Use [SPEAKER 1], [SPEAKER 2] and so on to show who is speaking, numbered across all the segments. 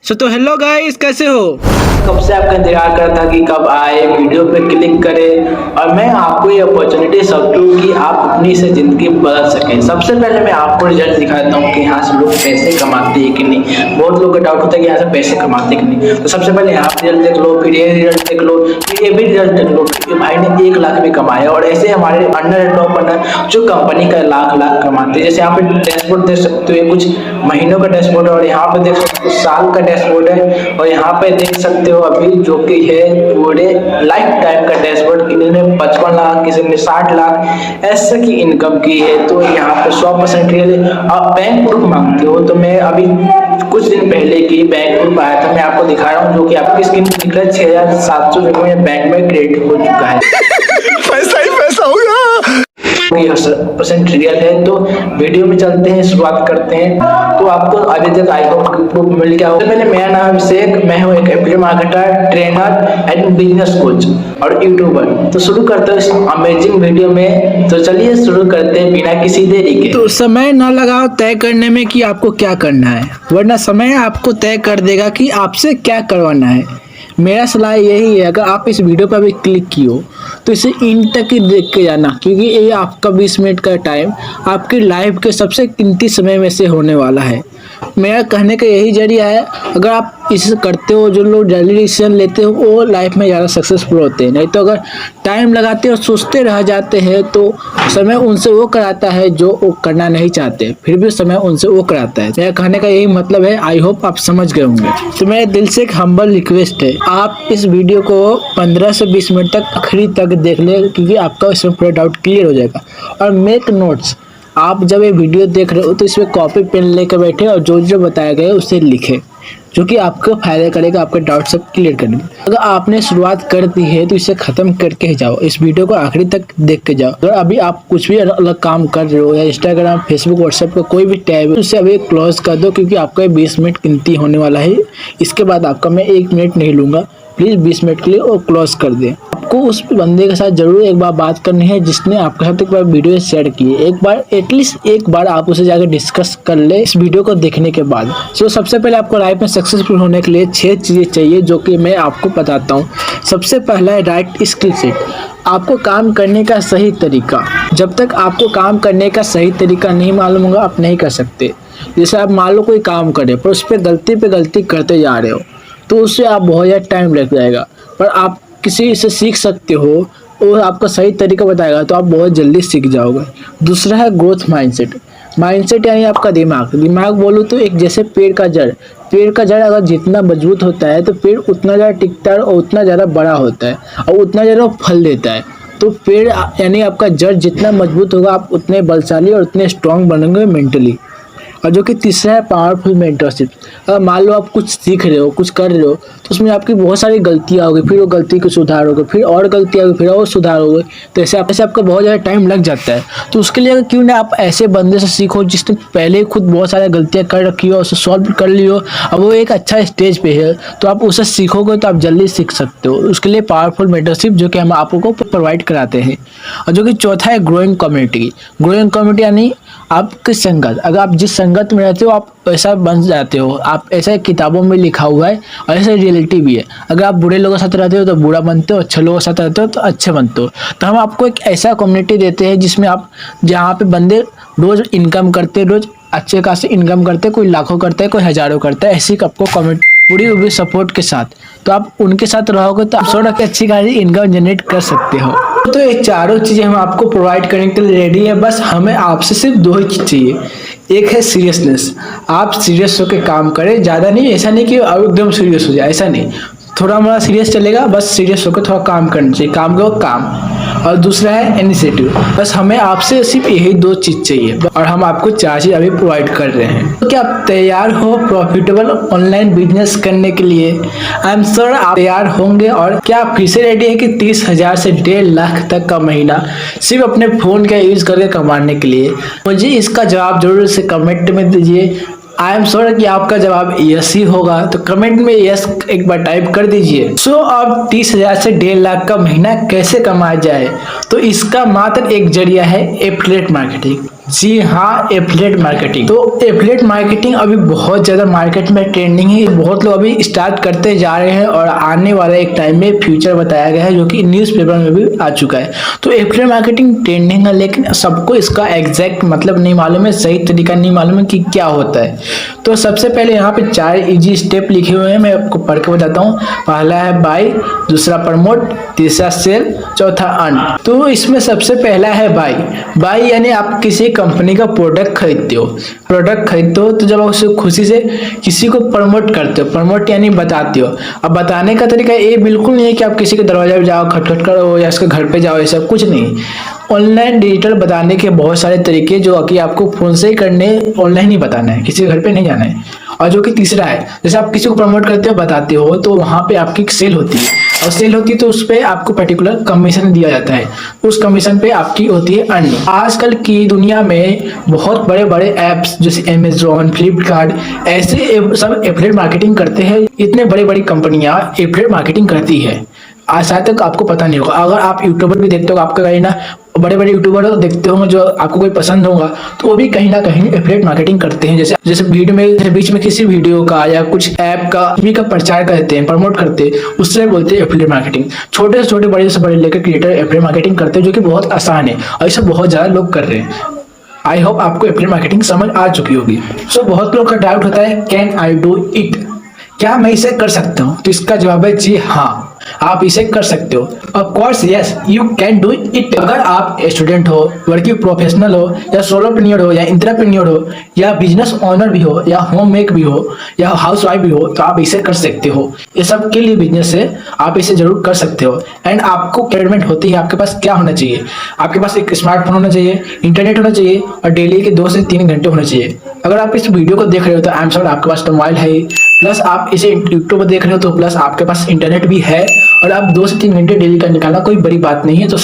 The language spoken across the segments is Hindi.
[SPEAKER 1] तो हेलो गाइस, कैसे हो?
[SPEAKER 2] कब से आपका इंतजार कर रहा था कि कब आए, वीडियो पे क्लिक करें और मैं आपको ये अपॉर्चुनिटी सब दूँ कि आप अपनी से ज़िंदगी बदल सकें। सबसे पहले मैं आपको रिजल्ट दिखाता हूँ कि यहाँ से लोग पैसे कमाते हैं कि नहीं। बहुत लोगों का डाउट होता है कि यहाँ से पैसे कमाते कि नहीं। तो सबसे पहले यहाँ रिजल्ट देख लो, फिर ये रिजल्ट देख लो, फिर ये भी रिजल्ट देख लो कि भाई ने 1 लाख भी कमाया। और ऐसे हमारे अंडर टॉप अंडर जो कंपनी का लाख कमाते हैं। जैसे यहाँ पे डैशबोर्ड देख सकते हो, ये कुछ महीनों का डैशबोर्ड है और यहाँ पे देख सकते हो साल का डैशबोर्ड है। और यहाँ पे देख सकते हो अभी जो कि है पूरे लाइफ टाइम का डैशबोर्ड, किसी ने 55 लाख, किसी ने 60 लाख ऐसे की इनकम की है। तो यहाँ पे 100% रियल है। आप बैंक प्रूफ मांगते हो तो मैं अभी कुछ दिन पहले की बैंक प्रूफ आया था, मैं आपको दिखा रहा हूँ, जो कि आपकी स्क्रीन पर दिख रहा है। 6,700 रुपये बैंक में क्रेडिट हो चुका है।
[SPEAKER 1] पैसा ही पैसा होगा।
[SPEAKER 2] 100% रियल है। तो वीडियो में चलते हैं, शुरुआत करते हैं। तो आपको अभी तक आई होप प्रूफ मिल गया होगा। पहले मेरा नाम अभिषेक, मैं हूँ एक affiliate marketer, trainer and business coach और यूट्यूबर। तो शुरू करते हैं इस अमेजिंग वीडियो में। तो चलिए शुरू करते हैं बिना किसी देरी के।
[SPEAKER 1] तो समय ना लगाओ तय करने में कि आपको क्या करना है, वरना समय आपको तय कर देगा कि आपसे क्या करवाना है। मेरा सलाह यही है, अगर आप इस वीडियो पर भी क्लिक की हो तो इसे इन तक ही देख के जाना, क्योंकि ये आपका 20 मिनट का टाइम आपकी लाइफ के सबसे कीमती समय में से होने वाला है। मेरा कहने का यही जरिया है, अगर आप इसे करते हो, जो लोग जल्दी डिसीजन लेते हो वो लाइफ में ज़्यादा सक्सेसफुल होते हैं। नहीं तो अगर टाइम लगाते और सोचते रह जाते हैं तो समय उनसे वो कराता है जो वो करना नहीं चाहते, फिर भी समय उनसे वो कराता है। मेरा कहने का यही मतलब है। आई होप आप समझ गए होंगे। तो मेरे दिल से एक हम्बल रिक्वेस्ट है, आप इस वीडियो को 15 से 20 मिनट तक आखिरी तक देख ले, क्योंकि आपका इसमें पूरा डाउट क्लियर हो जाएगा। और मेक नोट्स, आप जब ये वीडियो देख रहे हो तो इसमें कॉपी पेन लेकर बैठे और जो जो बताया गया है उसे लिखे, जो कि आपको फायदा करेगा आपके डाउट सब क्लियर करने में। अगर आपने शुरुआत कर दी है तो इसे खत्म करके ही जाओ, इस वीडियो को आखिरी तक देख के जाओ। अगर अभी आप कुछ भी अलग काम कर रहे हो या इंस्टाग्राम, फेसबुक, व्हाट्सएप का कोई भी टैब है, उसे अभी क्लोज कर दो, क्योंकि आपका 20 मिनट कीमती होने वाला है। इसके बाद आपका मैं 1 मिनट नहीं लूंगा, प्लीज़ 20 मिनट के लिए और क्लोज कर दें। आपको उस बंदे के साथ जरूर एक बार बात करनी है जिसने आपके साथ एक बार वीडियो शेयर की है। एक बार एटलीस्ट एक बार आप उसे जाकर डिस्कस कर ले इस वीडियो को देखने के बाद। सो सबसे पहले आपको लाइफ में सक्सेसफुल होने के लिए 6 चीज़ें चाहिए, जो कि मैं आपको बताता हूँ। सबसे पहला है राइट स्किल सेट, आपको काम करने का सही तरीका। जब तक आपको काम करने का सही तरीका नहीं मालूम होगा आप नहीं कर सकते। जैसे आप मान लो कोई काम करे पर उस पर गलती करते जा रहे हो तो उससे आप बहुत ज़्यादा टाइम लग जाएगा। पर आप किसी से सीख सकते हो, वो आपका सही तरीका बताएगा तो आप बहुत जल्दी सीख जाओगे। दूसरा है ग्रोथ माइंडसेट। माइंडसेट यानी आपका दिमाग बोलो तो एक जैसे पेड़ का जड़ अगर जितना मजबूत होता है तो पेड़ उतना ज़्यादा टिकता है और उतना ज़्यादा बड़ा होता है और उतना ज़्यादा फल देता है। तो पेड़ यानी आपका जड़ जितना मजबूत होगा आप उतने बलशाली और उतने स्ट्रांग बनेंगे मेंटली। और जो कि तीसरा है पावरफुल मेंटरशिप। अगर मान लो आप कुछ सीख रहे हो, कुछ कर रहे हो, तो उसमें आपकी बहुत सारी गलतियाँ होगी, फिर वो गलती को सुधारोगे, फिर और गलतियाँ होगी, फिर और सुधारोगे। तो ऐसे आपका बहुत ज़्यादा टाइम लग जाता है। तो उसके लिए क्यों ना आप ऐसे बंदे से सीखो जिसने पहले खुद बहुत सारी गलतियाँ कर रखी हो, उसे सॉल्व कर ली हो, अब वो एक अच्छा स्टेज पे है, तो आप उसे सीखोगे तो आप जल्दी सीख सकते हो। उसके लिए पावरफुल मेंटरशिप जो कि हम आपको प्रोवाइड कराते हैं। और जो कि चौथा है ग्रोइंग कम्युनिटी यानी आपकी संगत। अगर आप जिस संगत में रहते हो आप ऐसा बन जाते हो, आप ऐसा किताबों में लिखा हुआ है और ऐसा रियलिटी भी है। अगर आप बुरे लोगों के साथ रहते हो तो बुरा बनते हो, अच्छे लोगों के साथ रहते हो तो अच्छे बनते हो। तो हम आपको एक ऐसा कम्युनिटी देते हैं जिसमें आप, जहाँ पे बंदे रोज इनकम करते, रोज अच्छे खासे इनकम करते, कोई लाखों करता है, कोई हजारों करता है, ऐसी आपको कम्युनिटी पूरी सपोर्ट के साथ। तो आप उनके साथ रहोगे तो आप थोड़ा अच्छी खासी इनकम जनरेट कर सकते हो। तो ये चारों चीज़ें हम आपको प्रोवाइड करने के लिए रेडी है। बस हमें आपसे सिर्फ 2 ही चीज़ चाहिए। एक है सीरियसनेस, आप सीरियस होकर काम करें, ज़्यादा नहीं, ऐसा नहीं कि एकदम सीरियस हो जाए, ऐसा नहीं, थोड़ा मोड़ा सीरियस चलेगा, बस सीरियस होकर थोड़ा काम करना चाहिए, काम को काम। और दूसरा है इनिशिएटिव, बस हमें आपसे सिर्फ यही 2 चीज़ चाहिए और हम आपको 4 चीज़ अभी प्रोवाइड कर रहे हैं। तो क्या आप तैयार हो प्रॉफिटेबल ऑनलाइन बिजनेस करने के लिए? आई एम श्योर आप तैयार होंगे। और क्या आप फिर से रेडी है कि 30,000 से 1.5 लाख तक का महीना सिर्फ अपने फ़ोन का यूज़ करके कमाने के लिए? मुझे इसका जवाब जरूर से कमेंट में दीजिए। आई एम श्योर कि आपका जवाब यस ही होगा, तो कमेंट में यस एक बार टाइप कर दीजिए। सो अब 30,000 से 1.5 लाख का महीना कैसे कमाया जाए? तो इसका मात्र एक जरिया है एफिलिएट मार्केटिंग। जी हाँ, एफिलिएट मार्केटिंग। तो एफिलिएट मार्केटिंग अभी बहुत ज़्यादा मार्केट में ट्रेंडिंग है। बहुत लोग अभी स्टार्ट करते जा रहे हैं और आने वाला एक टाइम में फ्यूचर बताया गया है, जो कि न्यूज़पेपर में भी आ चुका है। तो एफिलिएट मार्केटिंग ट्रेंडिंग है, लेकिन सबको इसका एग्जैक्ट मतलब नहीं मालूम है, सही तरीका नहीं मालूम है कि क्या होता है। तो सबसे पहले यहाँ पे 4 इजी स्टेप लिखे हुए हैं, मैं आपको पढ़ के बताता हूँ। पहला है बाय, दूसरा प्रमोट, तीसरा सेल, चौथा अर्न। तो इसमें सबसे पहला है बाय। बाय यानी आप किसी कंपनी का प्रोडक्ट खरीदते हो। तो जब आप उसे खुशी से किसी को प्रमोट करते हो, प्रमोट यानी बताते हो। अब बताने का तरीका ये बिल्कुल नहीं है कि आप किसी के दरवाजे पे जाओ, खटखट करो या उसके घर पे जाओ, ये सब कुछ नहीं। ऑनलाइन डिजिटल बताने के बहुत सारे तरीके जो कि आपको फोन से ही करने, ऑनलाइन ही बताना है, किसी के घर पे नहीं जाना है। और जो कि तीसरा है, जैसे आप किसी को प्रमोट करते हो, बताते हो, तो वहाँ पे आपकी एक सेल होती है, और सेल होती है तो उस पर आपको पर्टिकुलर कमीशन दिया जाता है। उस कमीशन पे आपकी होती है अर्निंग। आजकल की दुनिया में बहुत बड़े बड़े ऐप्स जैसे अमेजॉन, फ्लिपकार्ट, ऐसे सब एफिलिएट मार्केटिंग करते हैं। इतने बड़ी बड़ी कंपनियां एफिलिएट मार्केटिंग करती है। आज शायद तक आपको पता नहीं होगा। अगर आप यूट्यूबर भी देखते हो, आपका कहीं ना बड़े बड़े यूट्यूबर देखते होंगे जो आपको कोई पसंद होगा, तो वो भी कहीं ना कहीं एफिलिएट मार्केटिंग करते हैं। जैसे वीडियो में बीच में किसी वीडियो का या कुछ ऐप का भी का प्रचार करते हैं, प्रमोट करते हैं, उससे बोलते हैं एफिलिएट मार्केटिंग। छोटे से छोटे, बड़े से बड़े लेकर क्रिएटर एफिलिएट मार्केटिंग करते हैं, जो कि बहुत आसान है और इसे बहुत ज्यादा लोग कर रहे हैं। आई होप आपको एफिलिएट मार्केटिंग समझ आ चुकी होगी। सो बहुत लोग का डाउट होता है, कैन आई डू इट, क्या मैं इसे कर सकता हूँ? तो इसका जवाब है जी हाँ, आप इसे कर सकते हो। Of course yes, you can do it. अगर आप स्टूडेंट हो, वर्किंग प्रोफेशनल हो, या सोलोप्रेन्योर हो, या इंट्राप्रेन्योर हो, या बिजनेस ओनर भी हो, या होम मेक भी हो, या हाउस वाइफ भी हो, तो आप इसे कर सकते हो। ये सब के लिए बिजनेस है, आप इसे जरूर कर सकते हो। एंड आपको रिक्वायरमेंट होती है, आपके पास क्या होना चाहिए? आपके पास एक स्मार्टफोन होना चाहिए, इंटरनेट होना चाहिए, और डेली के 2 से 3 घंटे होना चाहिए। अगर आप इस वीडियो को देख रहे हो तो आई एम श्योर आपके पास तो मोबाइल है, प्लस आप इसे यूट्यूब पर देख रहे हो तो प्लस आपके पास इंटरनेट भी है, और आप 2 से 3 घंटे डेली का निकालना कोई बड़ी बात नहीं है। तो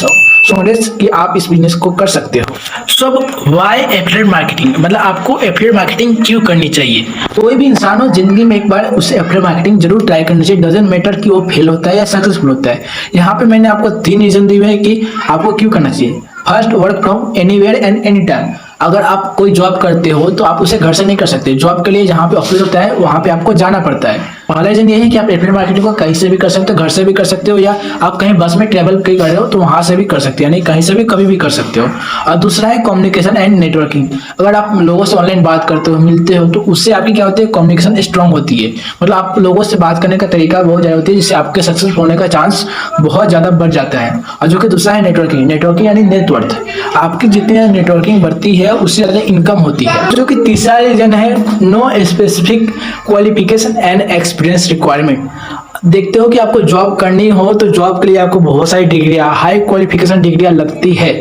[SPEAKER 1] कि आप इस बिजनेस को कर सकते हो। सो व्हाई एफिलिएट मार्केटिंग, मतलब आपको एफिलिएट मार्केटिंग क्यों करनी चाहिए? कोई भी इंसान हो, जिंदगी में एक बार उसे एफिलिएट मार्केटिंग जरूर ट्राई करनी चाहिए। डजंट मैटर कि वो फेल होता है या सक्सेसफुल होता है। यहाँ पे मैंने आपको 3 रीजन दिए हैं कि आपको क्यों करना चाहिए। First, work from anywhere and any time. अगर आप कोई जॉब करते हो तो आप उसे घर से नहीं कर सकते। जॉब के लिए जहाँ पे ऑफिस होता है वहाँ पे आपको जाना पड़ता है। पहला रीजन ये है कि आप एफिलिएट मार्केटिंग को कहीं से भी कर सकते हो, घर से भी कर सकते हो, या आप कहीं बस में ट्रेवल कर रहे हो तो वहां से भी कर सकते हो, यानी कहीं से भी कभी भी कर सकते हो। और दूसरा है कम्युनिकेशन एंड नेटवर्किंग। अगर आप लोगों से ऑनलाइन बात करते हो, मिलते हो, तो उससे आपकी क्या होती है, कम्युनिकेशन स्ट्रांग होती है। मतलब आप लोगों से बात करने का तरीका बहुत ज्यादा होती है, जिससे आपके सक्सेस होने का चांस बहुत ज्यादा बढ़ जाता है। और जो कि दूसरा है नेटवर्किंग। नेटवर्किंग यानी नेटवर्थ। आपकी जितनी नेटवर्किंग बढ़ती है उससे ज्यादा इनकम होती है। जो कि तीसरा रीजन है no specific qualification and experience requirement. देखते हो कि आपको जॉब करनी हो तो जॉब के लिए आपको बहुत सारी डिग्रियां, हाई क्वालिफिकेशन डिग्रियां लगती है,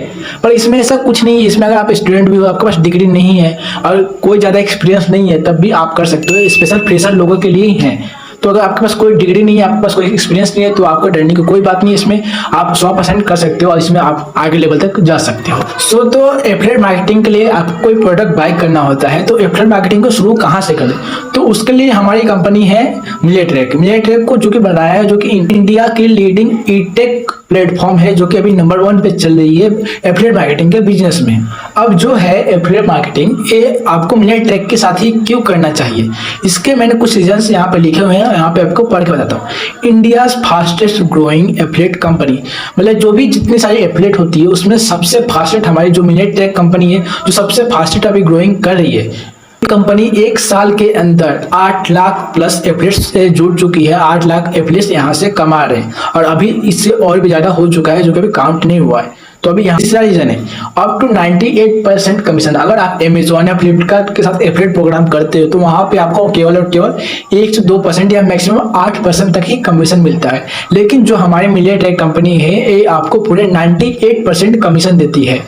[SPEAKER 1] पर इसमें ऐसा कुछ नहीं है। इसमें अगर आप स्टूडेंट भी हो, आपके पास डिग्री नहीं है और कोई ज़्यादा एक्सपीरियंस नहीं है, तब भी आप कर सकते हो। स्पेशल फ्रेशर लोगों के लिए ही है। तो अगर आपके पास कोई डिग्री नहीं है, आपके पास कोई एक्सपीरियंस नहीं है, तो आपको डरने की कोई बात नहीं है। इसमें आप 100% कर सकते हो और इसमें आप आगे लेवल तक जा सकते हो। तो एफिलिएट मार्केटिंग के लिए आपको कोई प्रोडक्ट बाय करना होता है, तो एफिलिएट मार्केटिंग को शुरू कहाँ से करें? तो उसके लिए हमारी कंपनी है मिलिट्रेक। मिलिट्रेक को जो कि बनाया है, जो कि इंडिया की लीडिंग ई-टेक प्लेटफॉर्म है, जो कि अभी नंबर 1 पे चल रही है एफिलिएट मार्केटिंग के बिजनेस में। अब जो है एफिलिएट मार्केटिंग, ये आपको मिलिट्रेक के साथ ही क्यों करना चाहिए, इसके मैंने कुछ रीजंस यहाँ पे लिखे हुए हैं, यहाँ पे आपको पढ़ के बताता हूँ। India fastest growing affiliate company, मतलब जो भी जितनी सारी एफिलिएट होती है उसमें सबसे फास्टेस्ट हमारी जो मिलिट्रेक कंपनी है, जो सबसे फास्टेस्ट अभी ग्रोइंग कर रही है। कंपनी 1 साल के अंदर 8 लाख प्लस एफिलिएट्स से जुड़ चुकी है। 8 लाख एफिलिएट्स यहाँ से कमा रहे हैं, और अभी इससे और भी ज्यादा हो चुका है, जो कि अभी काउंट नहीं हुआ है। तो अभी यहाँ तीसरा रीजन है अप टू 98% कमीशन। अगर आप अमेजॉन या फ्लिपकार्ट के साथ एफिलिएट प्रोग्राम करते हो तो वहां पे आपको केवल और केवल 1 से 2% या मैक्सिमम 8% तक ही कमीशन मिलता है। लेकिन जो हमारे मिलिट्रेक कंपनी है, ये आपको पूरे 98% कमीशन देती है।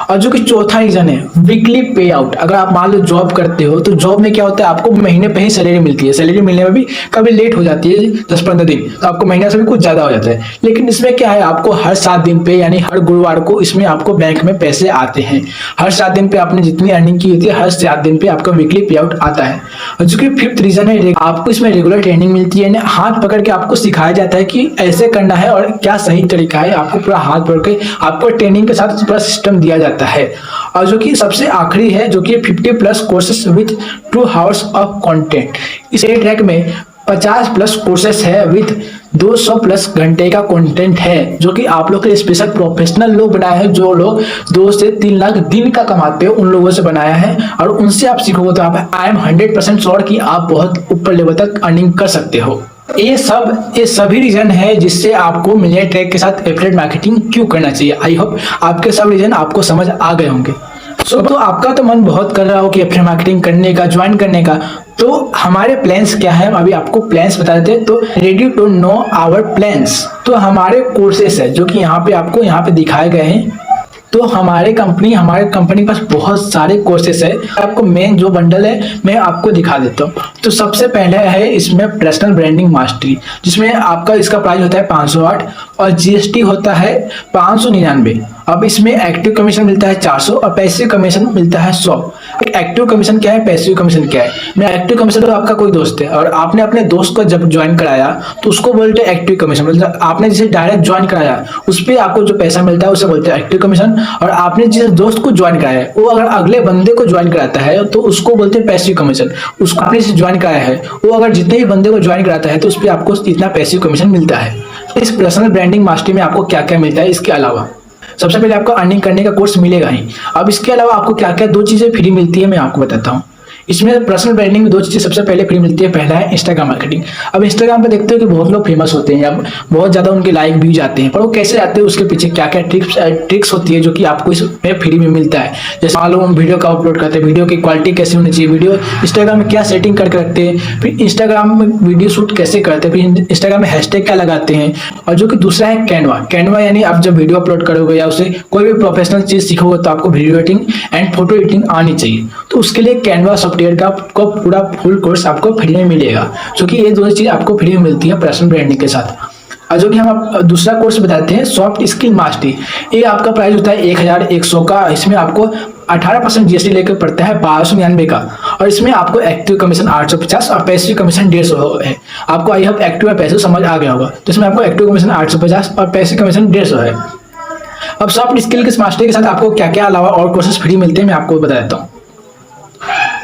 [SPEAKER 1] और जो कि चौथा रीजन है वीकली पे आउट। अगर आप मान लो जॉब करते हो तो जॉब में क्या होता है, आपको महीने पे ही सैलरी मिलती है। सैलरी मिलने में भी कभी लेट हो जाती है 10-15 दिन, तो आपको महीने से भी कुछ ज्यादा हो जाता है। लेकिन इसमें क्या है, आपको हर 7 दिन पे यानी हर गुरुवार को इसमें आपको बैंक में पैसे आते हैं। हर 7 दिन पे आपने जितनी अर्निंग की होती है, हर 7 दिन पे आपका वीकली पे आउट आता है। और जो कि 5th रीजन है, आपको इसमें रेगुलर ट्रेनिंग मिलती है, हाथ पकड़ के आपको सिखाया जाता है कि ऐसे करना है और क्या सही तरीका है। आपको पूरा हाथ पकड़ के आपको ट्रेनिंग के साथ पूरा सिस्टम दिया जाता है। जाता है। और जो कि सबसे आखिरी है जो कि 50+ courses with 2 hours of content. इस ट्रैक में 50+ कोर्सेस है विथ 200+ घंटे का कंटेंट है, जो कि आप लोग के स्पेशल प्रोफेशनल लोग बनाए हैं, जो लोग 2 से 3 लाख दिन का कमाते हैं, उन लोगों से बनाया है। और उनसे आप सीखोगे तो आप आई एम 100% श्योर कि आप बहुत ऊपर लेवल तक अर्निंग कर सकते हो। ये सभी रीजन है जिससे आपको मिलियनेयर ट्रैक के साथ एफिलिएट मार्केटिंग क्यों करना चाहिए। आई होप आपके सब रीजन आपको समझ आ गए होंगे। तो आपका तो मन बहुत कर रहा हो कि एफिलिएट मार्केटिंग करने का, ज्वाइन करने का, तो हमारे प्लान्स क्या है, अभी आपको प्लान्स बता देते हैं। तो ready to know our plans, तो हमारे कोर्सेस है जो कि आपको यहाँ पे दिखाए गए हैं। तो हमारे कंपनी के पास बहुत सारे कोर्सेस है। आपको मेन जो बंडल है मैं आपको दिखा देता हूँ। तो सबसे पहले है इसमें पर्सनल ब्रांडिंग मास्टरी, जिसमें आपका इसका प्राइस होता है 508 और जीएसटी होता है 599। अब इसमें एक्टिव कमीशन मिलता है 400 और पैसिव कमीशन मिलता है 100। एक्टिव कमीशन क्या है, पैसिव कमीशन क्या है? मैं एक्टिव कमीशन तो आपका कोई दोस्त है और आपने अपने दोस्त को जब ज्वाइन कराया तो उसको बोलते हैं एक्टिव कमीशन। मतलब आपने जिसे डायरेक्ट ज्वाइन कराया उस पर आपको जो पैसा मिलता है उसे बोलते हैं एक्टिव कमीशन। और आपने जिस दोस्त को ज्वाइन कराया है वो अगर अगले बंदे को ज्वाइन कराता है तो उसको बोलते हैं पैसिव कमीशन। उसको आपने जिसे ज्वाइन कराया है वो अगर जितने भी बंदे को ज्वाइन कराता है तो उस पर आपको इतना पैसिव कमीशन मिलता है। इस पर्सनल ब्रांडिंग मास्टरी में आपको क्या क्या मिलता है, इसके अलावा सबसे पहले आपको अर्निंग करने का कोर्स मिलेगा ही। अब इसके अलावा आपको क्या क्या 2 चीजें फ्री मिलती है मैं आपको बताता हूँ। इसमें पर्सनल ब्रांडिंग में 2 चीजें सबसे पहले फ्री मिलती है। पहला है इंस्टाग्राम मार्केटिंग। अब इंस्टाग्राम पे देखते हो कि बहुत लोग फेमस होते हैं, अब बहुत ज्यादा उनके लाइक व्यूज आते हैं, पर वो कैसे आते हैं उसके पीछे क्या क्या ट्रिक्स होती है जो कि आपको इसमें फ्री में मिलता है। जैसे मान लो हम वीडियो का अपलोड करते हैं, वीडियो की क्वालिटी कैसे होनी चाहिए, वीडियो इंस्टाग्राम में क्या सेटिंग करके रखते हैं, फिर इंस्टाग्राम में वीडियो शूट कैसे करते हैं, फिर इंस्टाग्राम में हैशटैग क्या लगाते हैं। और जो कि दूसरा है कैनवा यानी आप जब वीडियो अपलोड करोगे या उसे कोई भी प्रोफेशनल चीज सीखोगे तो आपको video editing and photo editing आनी चाहिए। तो उसके लिए कैनवा सॉफ्टवेयर का पूरा फुल कोर्स आपको फ्री में मिलेगा, जो कि ये 2 चीज आपको फ्री में मिलती है पर्सनल ब्रांडिंग के साथ। और जो कि हम दूसरा कोर्स बताते हैं सॉफ्ट स्किल मास्टरी। ये आपका प्राइस होता है 1100 का। इसमें आपको 18% जीएसटी लेकर पड़ता है 1299 का। और इसमें आपको एक्टिव कमीशन 850 और पैसिव कमीशन 150 है। आपको आई होप एक्टिव और पैसिव समझ आ गया होगा। तो इसमें आपको एक्टिव कमीशन 850 और पैसिव कमीशन 150 है। अब सॉफ्ट स्किल के मास्टरी के साथ आपको क्या क्या अलावा और कोर्सेस फ्री मिलते हैं मैं आपको बता देता हूँ।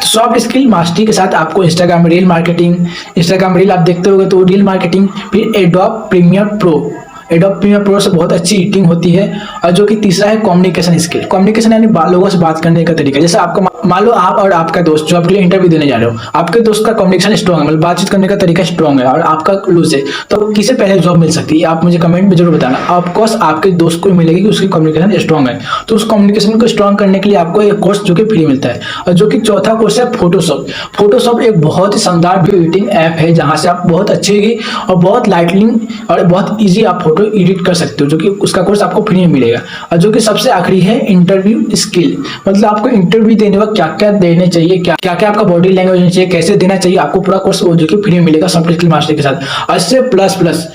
[SPEAKER 1] सॉफ्ट स्किल मास्टरी के साथ आपको Instagram reel marketing, Instagram reel आप देखते होगे तो रील मार्केटिंग, फिर एडोब प्रीमियर प्रो से बहुत अच्छी एडिटिंग होती है। और जो कि तीसरा है कम्युनिकेशन स्किल। कम्युनिकेशन यानी लोगों से बात करने का तरीका। जैसे आपको मान लो आप और आपका दोस्त जो आपके लिए इंटरव्यू देने जा रहे हो, आपके दोस्त का कम्युनिकेशन स्ट्रॉन्ग है, मतलब बातचीत करने का तरीका स्ट्रॉन्ग है और आपका लूज है, तो किसे पहले जॉब मिल सकती है आप मुझे कमेंट में जरूर बताना। ऑफकोर्स आपके दोस्त को मिलेगी कि उसकी कम्युनिकेशन स्ट्रॉन्ग है। तो उस कम्युनिकेशन को स्ट्रॉन्ग करने के लिए आपको एक कोर्स जो कि फ्री मिलता है। और जो कि चौथा कोर्स है फोटोशॉप एक बहुत ही शानदार वीडियो एडिटिंग ऐप है जहां से आप बहुत अच्छी और बहुत लाइटनिंग और बहुत ईजी आप फोटो एडिट कर सकते हो, जो कि उसका कोर्स आपको फ्री में मिलेगा। और जो कि सबसे आखिरी है इंटरव्यू स्किल, मतलब आपको इंटरव्यू देने वक्त क्या क्या देने चाहिए, क्या क्या आपका बॉडी लैंग्वेज होनी चाहिए, कैसे देना चाहिए, आपको पूरा कोर्स जो कि फ्री में मिलेगा सॉफ्ट स्किल मास्टरी के साथ। और इससे प्लस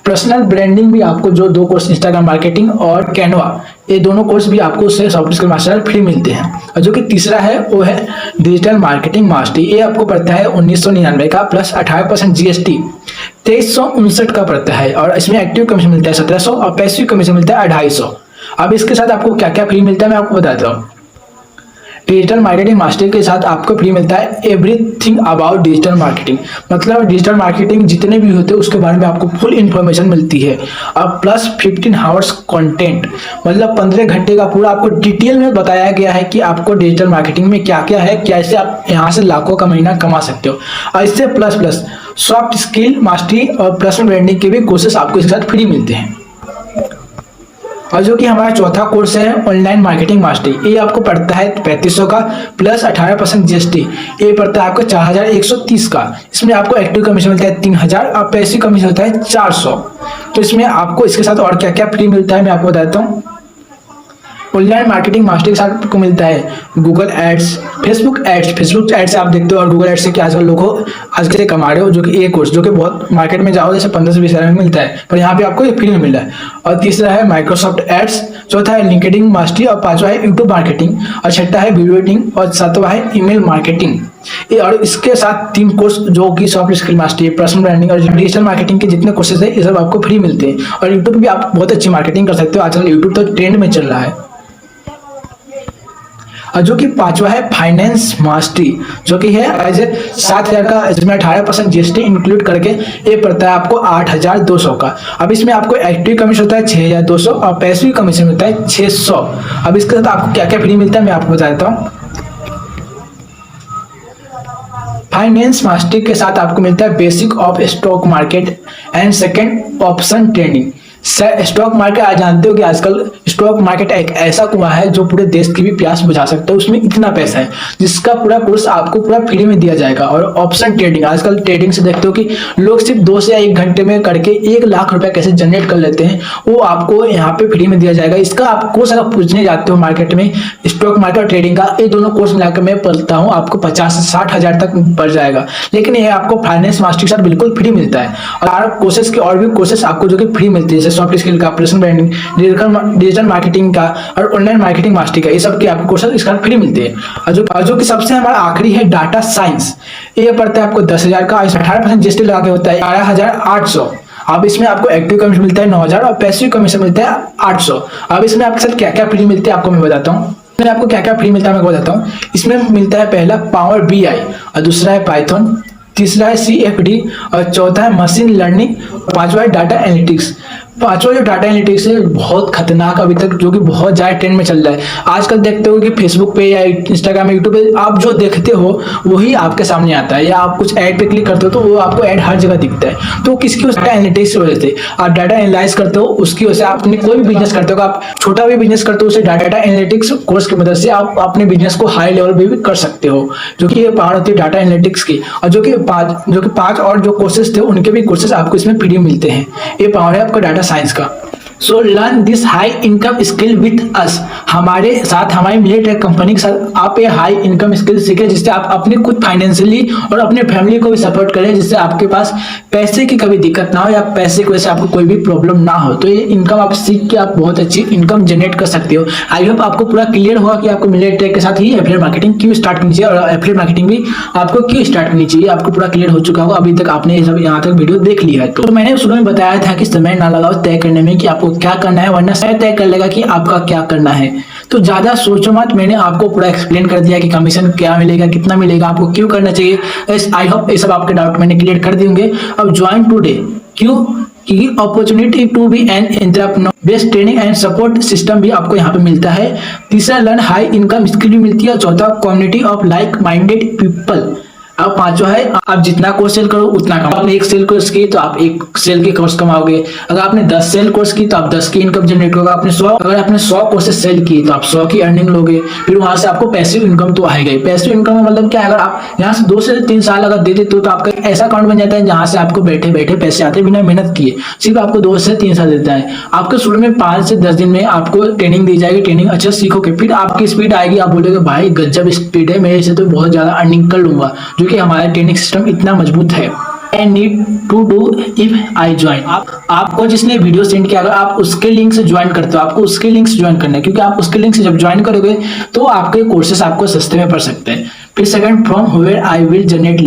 [SPEAKER 1] पर्सनल ब्रांडिंग भी आपको जो 2 कोर्स इंस्टाग्राम मार्केटिंग और कैनवा, ये दोनों कोर्स भी आपको उससे सॉफ्ट स्किल मास्टर फ्री मिलते हैं। और जो कि तीसरा है वो है डिजिटल मार्केटिंग मास्टरी। ये आपको पड़ता है 1999 का प्लस 18% जीएसटी 2359 का पड़ता है। और इसमें एक्टिव कमीशन मिलता है 1700 और पैसिव कमीशन मिलता है 250। अब इसके साथ आपको क्या क्या फ्री मिलता है मैं आपको बताता हूँ। डिजिटल मार्केटिंग मास्टरी के साथ आपको फ्री मिलता है एवरीथिंग अबाउट डिजिटल मार्केटिंग, मतलब डिजिटल मार्केटिंग जितने भी होते हैं उसके बारे में आपको फुल इन्फॉर्मेशन मिलती है। और प्लस 15 आवर्स कंटेंट, मतलब 15 घंटे का पूरा आपको डिटेल में बताया गया है कि आपको डिजिटल मार्केटिंग में क्या क्या है, कैसे आप यहाँ से लाखों का महीना कमा सकते हो। और इससे प्लस सॉफ्ट स्किल मास्टरी और पर्सनल ब्रांडिंग के भी कोर्सेस आपको इसके साथ फ्री मिलते हैं। और जो कि हमारा चौथा कोर्स है ऑनलाइन मार्केटिंग मास्टरी, ये आपको पड़ता है 3500 का प्लस 18% जीएसटी। ये पड़ता है आपको 4130 का। इसमें आपको एक्टिव कमीशन मिलता है 3000 और पैसिव कमीशन होता है 400। तो इसमें आपको इसके साथ और क्या क्या फ्री मिलता है मैं आपको बताता हूँ। ऑनलाइन मार्केटिंग मास्टरी के साथ आपको मिलता है गूगल एड्स, फेसबुक एड्स से आप देखते हो और गूगल एड्स से क्या आजकल लोग आज के कमा रहे हो, जो कि एक कोर्स जो कि बहुत मार्केट में जाओ जैसे 15 से 20 हज़ार में मिलता है, पर यहाँ पे आपको फ्री में मिल रहा है। और तीसरा है माइक्रोसॉफ्ट एड्स, चौथा है लिंक्डइन मास्टरी और पांचवा है यूट्यूब मार्केटिंग और छठा है वीडियो एडिटिंग और सातवां है ईमेल मार्केटिंग। और इसके साथ 3 कोर्स जो कि soft skill mastery, personal branding और डिजिटल मार्केटिंग के जितने कोर्सेज है ये सब आपको फ्री मिलते हैं। और यूट्यूब भी आप बहुत अच्छी मार्केटिंग कर सकते हो, आजकल यूट्यूब तो ट्रेंड में चल रहा है। और जो कि पांचवा है फाइनेंस मास्टरी, जो कि है एज 7,000 का, इसमें 18% जीएसटी इंक्लूड करके ये पड़ता है आपको 8,200 का। अब इसमें आपको एक्टिव कमीशन होता है 6,200 और पैसिव कमीशन होता है 600। अब इसके साथ आपको क्या क्या फ्री मिलता है मैं आपको बता देता हूँ। फाइनेंस मास्टरी के साथ आपको मिलता है basic of stock market and second option trading. Stock market आज जानते हो कि आजकल स्टॉक मार्केट एक ऐसा कुआं है जो पूरे देश की भी प्यास बुझा सकता है, उसमें इतना पैसा है जिसका पूरा कोर्स आपको पूरा फ्री में दिया जाएगा। और ऑप्शन ट्रेडिंग, आजकल ट्रेडिंग से देखते हो कि लोग सिर्फ 2 से 1 घंटे में करके 1 लाख रुपया कैसे जनरेट कर लेते हैं, वो आपको यहाँ पे फ्री में दिया जाएगा। इसका आप कोर्स अगर पूछने जाते हो मार्केट में, स्टॉक मार्केट और ट्रेडिंग का, ये दोनों कोर्स मिलाकर मैं पढ़ता हूँ आपको 50 से 60 हजार तक पड़ जाएगा। लेकिन ये आपको फाइनेंस मास्टरी के साथ बिल्कुल फ्री मिलता है। और कोर्सेज के और भी कोर्सेज आपको जो कि फ्री मिलती है, जैसे सॉफ्ट स्किल का, पर्सनल ब्रांडिंग, डिजिटल मार्केटिंग का और ऑनलाइन मार्केटिंग मास्टरी का, ये सब के आपको कोर्सेज इसका फ्री मिलते हैं। और जो कि सबसे हमारा आखिरी है डाटा साइंस, ये पड़ता है आपको 10,000 का, इसमें 18% जीएसटी लगा के होता है 11,800। अब इसमें आपको एक्टिव कमीशन मिलता है 9,000 और पैसिव कमीशन मिलता है 800। अब इसमें आपके साथ क्या क्या फ्री मिलते हैं आपको मैं बताता हूँ। इसमें आपको क्या क्या फ्री मिलता है मैं बताता हूँ। इसमें मिलता है पहला पावर बीआई, और दूसरा है पाइथन, तीसरा है CFD, और चौथा है मशीन लर्निंग, पांचवा है डाटा एनालिटिक्स। पांचवा जो डाटा एनालिटिक्स है बहुत खतरनाक अभी तक, जो कि बहुत ज्यादा ट्रेंड में चल रहा है। आजकल देखते हो कि फेसबुक पे या इंस्टाग्राम, यूट्यूब पे आप जो देखते हो वही आपके सामने आता है, या आप कुछ ऐड पे क्लिक करते हो तो वो आपको ऐड हर जगह दिखता है। तो किसकी उसका एनालिटिक्स की वजह से आप डाटा एनालाइज करते हो, उसकी वजह से आप अपने कोई भी बिजनेस करते हो, आप छोटा भी बिजनेस करते हो, उसे डाटा एनालिटिक्स कोर्स की मदद से आप अपने बिजनेस को हाई लेवल पे भी कर सकते हो, जो कि ये पावर होती है डाटा एनालिटिक्स की। और जो कि पांच और जो कोर्सेज थे उनके भी कोर्सेज आपको इसमें फ्री मिलते हैं। ये पावर है आपका डाटा साइंस का। So learn this high income skill with us, हमारे साथ, हमारी मिलिटेक कंपनी के साथ आप ये हाई इनकम स्किल सीखें, जिससे आप अपने खुद फाइनेंशियली और अपने फैमिली को भी सपोर्ट करें, जिससे आपके पास पैसे की कभी दिक्कत ना हो या पैसे की वजह से आपको कोई भी प्रॉब्लम ना हो। तो ये इनकम आप सीख के आप बहुत अच्छी इनकम जनरेट कर सकते हो। आई होप आपको पूरा क्लियर हुआ कि आपको मिलिटेक के साथ ही एफिलिएट मार्केटिंग क्यों स्टार्ट करनी चाहिए और एफिलिएट मार्केटिंग भी आपको क्यों स्टार्ट करनी चाहिए, आपको पूरा क्लियर हो चुका होगा। अभी तक आपने ये सब यहाँ तक वीडियो देख लिया है। तो मैंने शुरू में बताया था कि समय ना लगाओ तय करने में कि आपको क्या करना है, वरना समय तय कर लेगा कि आपका क्या करना है। तो ज्यादा सोचो मत, मैंने आपको पूरा एक्सप्लेन कर दिया कि कमीशन क्या मिलेगा, कितना मिलेगा, आपको क्यों करना चाहिए। आई होप ये सब आपके डाउट मैंने क्लियर कर देंगे। अब ज्वाइन टुडे, क्यों? क्योंकि opportunity to be an entrepreneur, best training and support system भी आपको यहाँ पे मिलता है। तीसरा लर्न हाई इनकम स्किल भी मिलती है। चौथा community of like minded people. अब पांचवा है आप जितना कोर्स सेल करो उतना कमाओ। आपने 1 सेल कोर्स की तो आप 1 सेल के कोर्स कमाओगे। अगर आपने 10 सेल कोर्स की तो आप 10 की इनकम जनरेट होगा। अगर आपने 100 कोर्सेज सेल की तो आप 100 की अर्निंग लोगे। फिर वहां से आपको पैसिव इनकम तो आएगा ही। पैसिव इनकम का मतलब क्या है, अगर आप यहाँ से 2 से 3 साल अगर दे देते हो तो आपका ऐसा अकाउंट बन जाता है जहां से आपको बैठे बैठे पैसे आते हैं बिना मेहनत किए। सिर्फ आपको 2 से 3 साल देता है। आपको शुरू में 5 से 10 दिन में आपको ट्रेनिंग दी जाएगी। ट्रेनिंग अच्छा सीखोगे, फिर आपकी स्पीड आएगी। आप बोलोगे भाई गजब स्पीड है, मेरे से तो बहुत ज्यादा अर्निंग कर लूंगा, जो कि हमारा ट्रेनिंग सिस्टम इतना मजबूत है। I need to do if I join। आपको जिसने वीडियो सेंड किया, अगर आप उसके लिंक से ज्वाइन करते हो, आपको उसके लिंक से ज्वाइन करना है, क्योंकि आप उसके लिंक से जब ज्वाइन करोगे तो आपके कोर्सेस आपको सस्ते में पड़ सकते हैं। फिर second, from where I will generate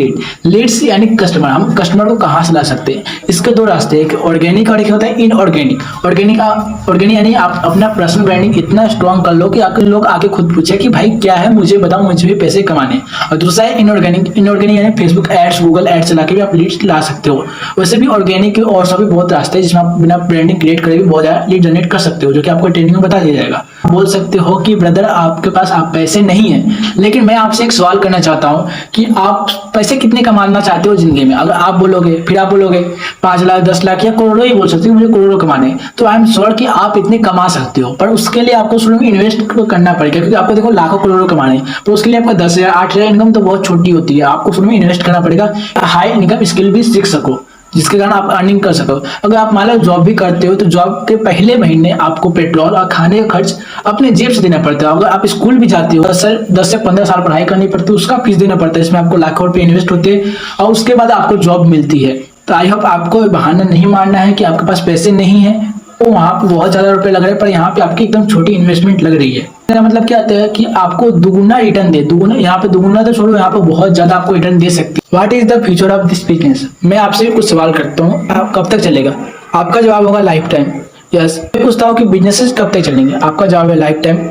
[SPEAKER 1] leads यानी कस्टमर। हम कस्टमर को कहाँ से ला सकते हैं? इसके 2 रास्ते हैं, एक ऑर्गेनिक और एक होता है इनऑर्गेनिक। ऑर्गेनिक यानी आप अपना पर्सनल ब्रांडिंग इतना स्ट्रॉन्ग कर लो कि आपके लोग आके खुद पूछे कि भाई क्या है, मुझे बताओ, मुझे भी पैसे कमाने। और दूसरा है इनऑर्गेनिक। इनऑर्गेनिक यानी फेसबुक एड्स, गूगल एड्स चला के भी आप लीड्स ला सकते हो। वैसे भी ऑर्गेनिक के और सब भी बहुत रास्ते हैं जिसमें आप बिना ब्रांडिंग क्रिएट करे भी बहुत ज्यादा लीड जनरेट कर सकते हो, जो कि आपको ट्रेनिंग में बता दिया जाएगा। बोल सकते हो कि ब्रदर आपके पास आप पैसे नहीं है, लेकिन मैं आपसे एक सवाल करना चाहता हूं कि आप पैसे कितने कमाना चाहते हो जिंदगी में? अगर आप बोलोगे, फिर आप बोलोगे 5 लाख 10 लाख या करोड़ों ही बोल सकते हो, मुझे करोड़ों कमाने, तो आई एम श्योर कि आप इतने कमा सकते हो। पर उसके लिए आपको शुरू में इन्वेस्ट करना पड़ेगा, क्योंकि आपको देखो लाखों करोड़ों कमाने, तो उसके लिए आपका 10,000 8,000 इनकम तो बहुत छोटी होती है। आपको शुरू में इन्वेस्ट करना पड़ेगा, हाई इनकम स्किल भी सीख सको, जिसके कारण आप अर्निंग कर सको। अगर आप मान लो जॉब भी करते हो तो जॉब के पहले महीने आपको पेट्रोल और खाने का खर्च अपने जेब से देना पड़ता है। अगर आप स्कूल भी जाते हो 10 से 15 साल पढ़ाई करनी पड़ती है, उसका फीस देना पड़ता है, इसमें आपको लाखों रुपए इन्वेस्ट होते हैं और उसके बाद आपको जॉब मिलती है। तो आई होप आपको बहाना नहीं मारना है कि आपके पास पैसे नहीं है, तो वहां पे बहुत ज्यादा रुपए लग रहे हैं, पर यहाँ पे आपकी एकदम छोटी इन्वेस्टमेंट लग रही है। मेरा मतलब क्या होता है कि आपको दुगुना रिटर्न दे, दुगुना, यहाँ पे दुगुना तो छोड़ो, यहाँ पे बहुत ज्यादा आपको रिटर्न दे सकती है। What is the future of this business? मैं आपसे कुछ सवाल करता हूँ, आप कब तक चलेगा? आपका जवाब होगा लाइफ टाइम। यस। मैं पूछता हूँ कि बिजनेसेस कब तक चलेंगे? आपका जवाब है लाइफ टाइम।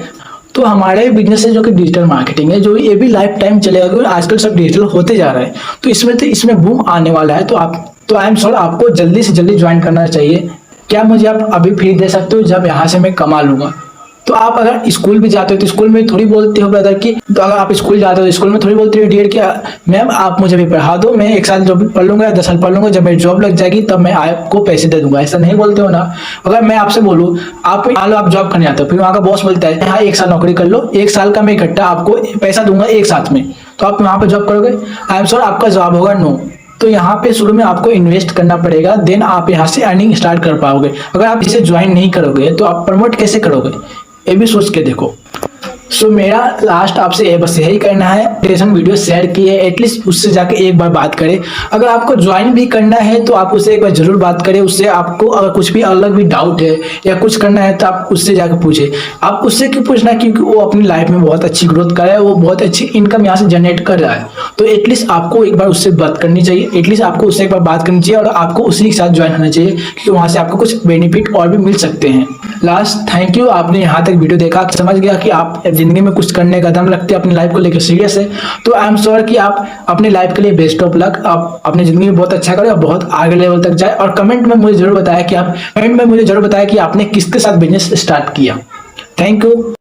[SPEAKER 1] तो हमारे बिजनेस है जो कि डिजिटल मार्केटिंग है, जो ये भी लाइफ टाइम चलेगा क्योंकि आजकल सब डिजिटल होते जा रहा है। तो इसमें बूम आने वाला है। तो आई एम श्योर आपको जल्दी से जल्दी ज्वाइन करना चाहिए। क्या मुझे आप अभी फी दे सकते हो जब यहाँ से मैं कमा लूंगा? तो आप अगर स्कूल भी जाते हो तो स्कूल में थोड़ी बोलते हो ब्रदर की, तो अगर आप स्कूल जाते हो तो स्कूल में थोड़ी बोलते हो डियर कि मैम आप मुझे भी पढ़ा दो, मैं 1 साल जॉब पढ़ लूंगा या 10 साल पढ़ लूंगा, जब मेरी जॉब लग जाएगी तब मैं आपको पैसे दे दूंगा। ऐसा नहीं बोलते हो ना। अगर मैं आपसे बोलूँ, आप मान लो आप जॉब करने आते हो, फिर वहाँ का बॉस बोलता है हाँ 1 साल नौकरी कर लो, 1 साल का मैं इकट्ठा आपको पैसा दूंगा एक साथ में, तो आप वहाँ पे जॉब करोगे? आई एम श्योर आपका जवाब होगा नो। तो यहाँ पे शुरू में आपको इन्वेस्ट करना पड़ेगा, देन आप यहाँ से अर्निंग स्टार्ट कर पाओगे। अगर आप इसे ज्वाइन नहीं करोगे तो आप प्रमोट कैसे करोगे, ये भी सोच के देखो। सो मेरा लास्ट आपसे बस यही करना है, मोटिवेशन वीडियो शेयर की है, एटलीस्ट उससे जाके एक बार बात करें। अगर आपको ज्वाइन भी करना है तो आप उससे एक बार जरूर बात करें। उससे आपको अगर कुछ भी अलग भी डाउट है या कुछ करना है तो आप उससे जाकर पूछे। आप उससे क्यों पूछना, क्योंकि वो अपनी लाइफ में बहुत अच्छी ग्रोथ कर रहा है, वो बहुत अच्छी इनकम यहाँ से जनरेट कर रहा है। तो एटलीस्ट आपको एक बार उससे बात करनी चाहिए, एटलीस्ट आपको उससे एक बार बात करनी चाहिए और आपको उसी के साथ ज्वाइन होना चाहिए, क्योंकि वहाँ से आपको कुछ बेनिफिट और भी मिल सकते हैं। लास्ट थैंक यू, आपने यहाँ तक वीडियो देखा, समझ गया कि आप जिंदगी में कुछ करने का दम रखते हैं, अपनी लाइफ को लेकर सीरियस है। तो आई एम श्योर कि आप अपनी लाइफ के लिए बेस्ट ऑफ लक, आप अपनी जिंदगी में बहुत अच्छा करें और बहुत आगे लेवल तक जाए। और कमेंट में मुझे जरूर बताया कि आपने किसके साथ बिजनेस स्टार्ट किया। Thank you.